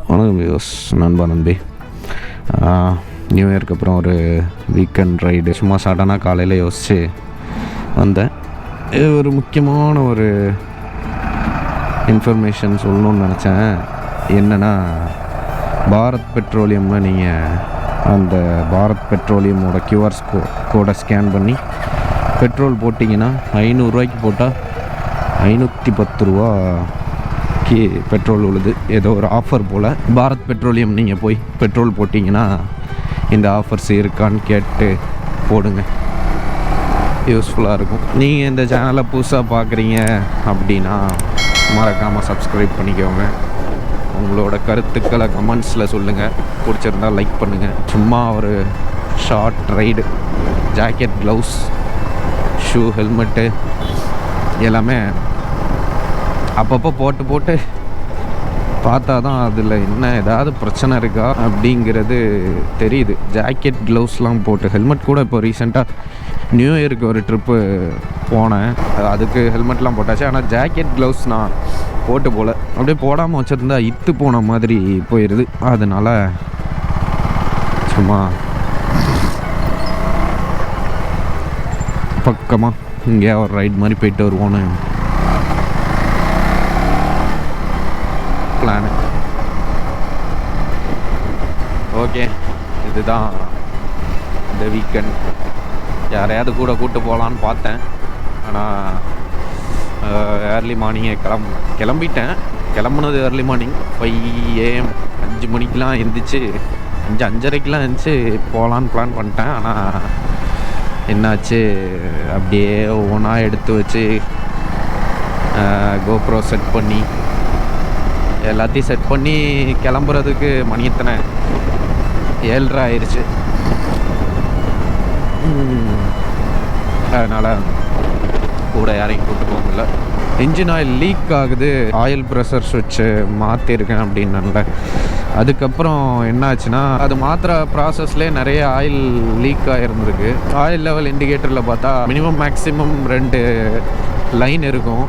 வணக்கம் வியூஸ், நண்பா நம்பி. நியூ இயர்க்கு அப்புறம் ஒரு வீக்கெண்ட் ரைடு சும்மா சடனாக காலையில் யோசித்து வந்தேன். இது ஒரு முக்கியமான ஒரு இன்ஃபர்மேஷன் சொல்லணுன்னு நினச்சேன். என்னென்னா, பாரத் பெட்ரோலியம்னு நீங்கள் அந்த பாரத் பெட்ரோலியமோட கியூஆர் கோடை ஸ்கேன் பண்ணி பெட்ரோல் போட்டிங்கன்னா 500 ரூபாய்க்கு போட்டால் 510 ரூபாய்க்கு பெட்ரோல் உழுது. ஏதோ ஒரு ஆஃபர் போல். பாரத் பெட்ரோலியம் நீங்கள் போய் பெட்ரோல் போட்டிங்கன்னா இந்த ஆஃபர்ஸ் இருக்கான்னு கேட்டு போடுங்க, யூஸ்ஃபுல்லாக இருக்கும். நீங்கள் இந்த சேனலை புதுசாக பார்க்குறீங்க அப்படின்னா மறக்காமல் சப்ஸ்கிரைப் பண்ணிக்கோங்க. உங்களோட கருத்துக்களை கமெண்ட்ஸில் சொல்லுங்கள். பிடிச்சிருந்தால் லைக் பண்ணுங்கள். சும்மா ஒரு short ride, jacket, gloves, shoe, helmet எல்லாமே அப்பப்போ போட்டு பார்த்தா தான் அதில் என்ன ஏதாவது பிரச்சனை இருக்கா அப்படிங்கிறது தெரியுது. ஜாக்கெட், க்ளவுஸ்லாம் போட்டு, ஹெல்மெட் கூட இப்போ ரீசெண்டாக நியூ இயருக்கு ஒரு ட்ரிப்பு போனேன், அதுக்கு ஹெல்மெட்லாம் போட்டாச்சு. ஆனால் ஜாக்கெட், க்ளவுஸ் நான் போட்டு போகல. அப்படியே போடாமல் வச்சுருந்தா இத்து போன மாதிரி போயிடுது. அதனால் சும்மா பக்கமாக இங்கே ஒரு ரைட் மாதிரி போயிட்டு வருவோன்னு பிளானு. ஓகே, இதுதான் இந்த வீக்கெண்ட். யாரையாவது கூட கூப்பிட்டு போகலான்னு பார்த்தேன். ஆனால் ஏர்லி மார்னிங்கே கிளம்பிட்டேன். கிளம்புனது ஏர்லி மார்னிங் 5 AM, 5 மணிக்கெலாம் எழுந்திரிச்சு 5:30க்கெலாம் எழுந்திரிச்சு போகலான்னு பிளான் பண்ணிட்டேன். ஆனால் என்னாச்சு, அப்படியே ஒவ்வொன்றா எடுத்து வச்சு கோப்ரோ செட் பண்ணி எல்லாத்தையும் செட் பண்ணி கிளம்புறதுக்கு மணி எத்தனை 7:30 ஆயிடுச்சு. அதனால் கூட யாரையும் கூப்பிட்டு போக முடியல. இன்ஜின் ஆயில் லீக் ஆகுது, ஆயில் ப்ரெஷர் சுவிட்சு மாற்றிருக்கேன் அப்படின்னால. அதுக்கப்புறம் என்னாச்சுன்னா, அது மாத்திர ப்ராசஸ்லேயே நிறைய ஆயில் லீக் ஆகிருந்துருக்கு. ஆயில் லெவல் இண்டிகேட்டரில் பார்த்தா மினிமம் மேக்ஸிமம் 2 லைன் இருக்கும்.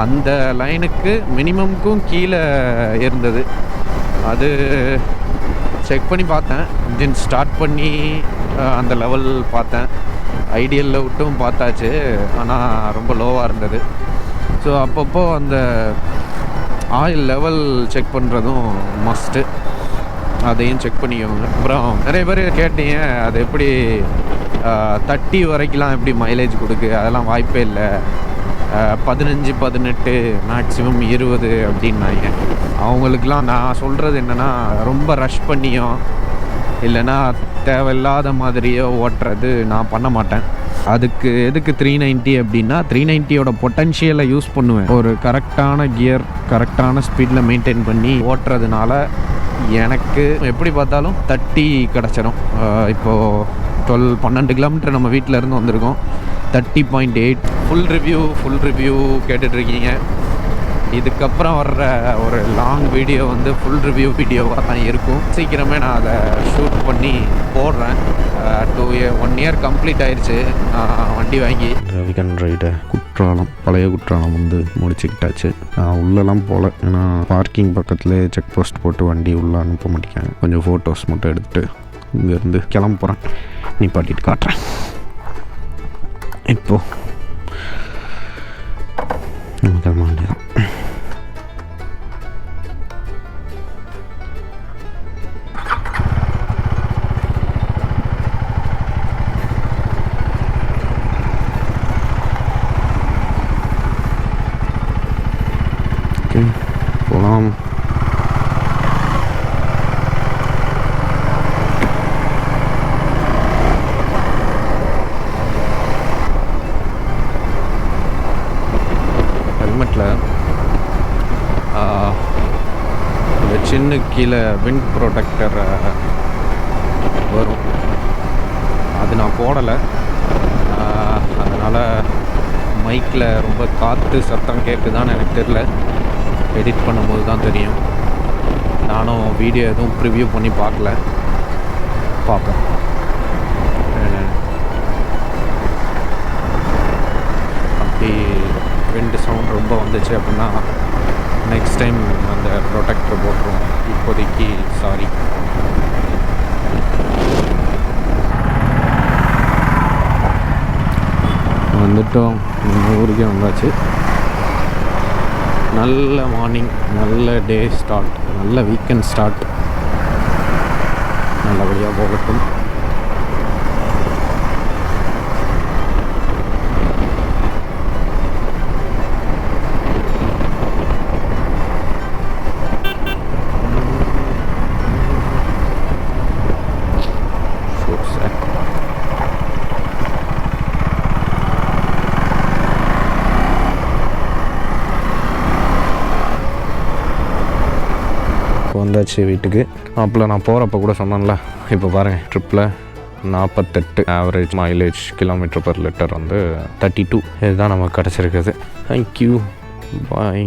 அந்த லைனுக்கு மினிமம்க்கும் கீழே இருந்தது. அது செக் பண்ணி பார்த்தேன், இன்ஜின் ஸ்டார்ட் பண்ணி அந்த லெவல் பார்த்தேன், ஐடியலில் விட்டும் பார்த்தாச்சு. ஆனால் ரொம்ப லோவாக இருந்தது. ஸோ அப்பப்போ அந்த ஆயில் லெவல் செக் பண்ணுறதும் மஸ்ட்டு, அதையும் செக் பண்ணிக்கோங்க. அப்புறம் நிறைய பேர் கேட்டீங்க, அது எப்படி 30 வரைக்கும்லாம் எப்படி மைலேஜ் கொடுக்கு? அதெல்லாம் வாய்ப்பே இல்லை. 15, 18, மேக்ஸிமம் 20 அப்படின்னாங்க. அவங்களுக்கெலாம் நான் சொல்கிறது என்னென்னா, ரொம்ப ரஷ் பண்ணியோ இல்லைன்னா தேவையில்லாத மாதிரியோ ஓட்டுறது நான் பண்ண மாட்டேன். அதுக்கு எதுக்கு 390 அப்படின்னா, 390யோட பொட்டன்ஷியலை யூஸ் பண்ணுவேன். ஒரு கரெக்டான கியர், கரெக்டான ஸ்பீடில் மெயின்டைன் பண்ணி ஓட்டுறதுனால எனக்கு எப்படி பார்த்தாலும் 30 கிடச்சிரும். இப்போது 12 கிலோமீட்டர் நம்ம வீட்டில் இருந்து வந்திருக்கோம். 30.8. ஃபுல் ரிவ்யூ கேட்டுட்ருக்கீங்க. இதுக்கப்புறம் வர்ற ஒரு லாங் வீடியோ வந்து ஃபுல் ரிவ்யூ வீடியோவாக தான் இருக்கும். சீக்கிரமே நான் அதை ஷூட் பண்ணி போடுறேன். 1 இயர் கம்ப்ளீட் ஆயிடுச்சு வண்டி வாங்கி. வீக்கெண்ட் ரைடு குற்றாலம், பழைய குற்றாலம் வந்து முடிச்சுக்கிட்டாச்சு. உள்ளெல்லாம் போகல, ஏன்னா பார்க்கிங் பக்கத்துலேயே செக் போஸ்ட் போட்டு வண்டி உள்ளே அனுப்ப மாட்டேங்க. கொஞ்சம் ஃபோட்டோஸ் மட்டும் எடுத்துகிட்டு இங்கேருந்து கிளம்ப போகிறேன். நிப்பாட்டிட்டு காட்டுறேன். இப்போது நம்ம கிளம்ப வேண்டியதான். ஓகே, போகலாம். ஹெல்மெட்டில் இந்த சின்ன கீழே விண்ட் ப்ரொடெக்டர் வரும், அது நான் போடலை. அதனால் மைக்கில் ரொம்ப காற்று சத்தம் கேட்குதான்னு எனக்கு தெரில. எடிட் பண்ணும்போது தான் தெரியும். நானும் வீடியோ எதுவும் ப்ரிவ்யூ பண்ணி பார்ப்பேன். அப்படி விண்டு சவுண்ட் ரொம்ப வந்துச்சு அப்படின்னா நெக்ஸ்ட் டைம் அந்த ப்ரொடெக்டர் போட்டுருவோம். இப்போதைக்கு சாரி. வந்துட்டோம், ஊருக்கே வந்தாச்சு. நல்ல மார்னிங், நல்ல டே ஸ்டார்ட், நல்ல வீக்கெண்ட் ஸ்டார்ட். நல்லபடியாக போகட்டும். வந்தாச்சு வீட்டுக்கு. அப்போ நான் போகிறப்ப கூட சொன்னேன்ல, இப்போ பாருங்கள் ட்ரிப்பில் 48 average mileage kilometre per litre வந்து 32. இதுதான் நமக்கு கிடச்சிருக்குது. தேங்க்யூ, பாய்.